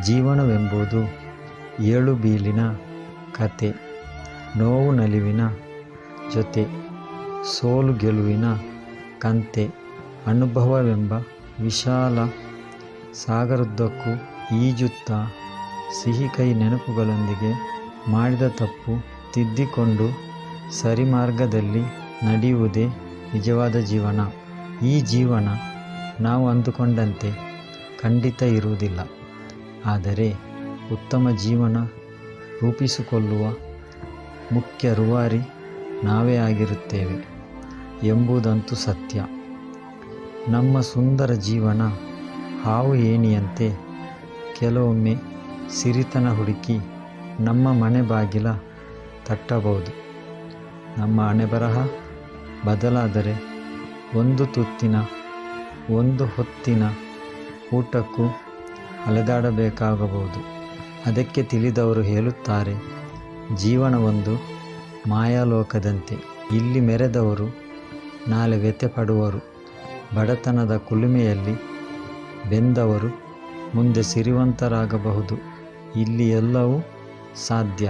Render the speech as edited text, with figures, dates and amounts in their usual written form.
ಜೀವನವೆಂಬುದು ಏಳು ಬೀಳಿನ ಕತೆ, ನೋವು ನಲಿವಿನ ಜೊತೆ, ಸೋಲು ಗೆಲುವಿನ ಕಂತೆ. ಅನುಭವವೆಂಬ ವಿಶಾಲ ಸಾಗರದುದ್ದಕ್ಕೂ ಈಜುತ್ತಾ ಸಿಹಿ ಕೈ ನೆನಪುಗಳೊಂದಿಗೆ ಮಾಡಿದ ತಪ್ಪು ತಿದ್ದಿಕೊಂಡು ಸರಿಮಾರ್ಗದಲ್ಲಿ ನಡೆಯುವುದೇ ನಿಜವಾದ ಜೀವನ. ಈ ಜೀವನ ನಾವು ಅಂದುಕೊಂಡಂತೆ ಖಂಡಿತ ಇರುವುದಿಲ್ಲ, ಆದರೆ ಉತ್ತಮ ಜೀವನ ರೂಪಿಸಿಕೊಳ್ಳುವ ಮುಖ್ಯ ರೂವಾರಿ ನಾವೇ ಆಗಿರುತ್ತೇವೆ ಎಂಬುದಂತೂ ಸತ್ಯ. ನಮ್ಮ ಸುಂದರ ಜೀವನ ಹಾವು ಏಣಿಯಂತೆ ಕೆಲವೊಮ್ಮೆ ಸಿರಿತನ ಹುಡುಕಿ ನಮ್ಮ ಮನೆ ಬಾಗಿಲ ತಟ್ಟಬಹುದು. ನಮ್ಮ ಹಣೆಬರಹ ಬದಲಾದರೆ ಒಂದು ತುತ್ತಿನ ಒಂದು ಹೊತ್ತಿನ ಊಟಕ್ಕೂ ಅಲೆದಾಡಬೇಕಾಗಬಹುದು. ಅದಕ್ಕೆ ತಿಳಿದವರು ಹೇಳುತ್ತಾರೆ, ಜೀವನ ಒಂದು ಮಾಯಾಲೋಕದಂತೆ. ಇಲ್ಲಿ ಮೆರೆದವರು ನಾಳೆ ವ್ಯಥೆ ಪಡುವರು. ಬಡತನದ ಕುಲುಮೆಯಲ್ಲಿ ಬೆಂದವರು ಮುಂದೆ ಸಿರಿವಂತರಾಗಬಹುದು. ಇಲ್ಲಿ ಎಲ್ಲವೂ ಸಾಧ್ಯ.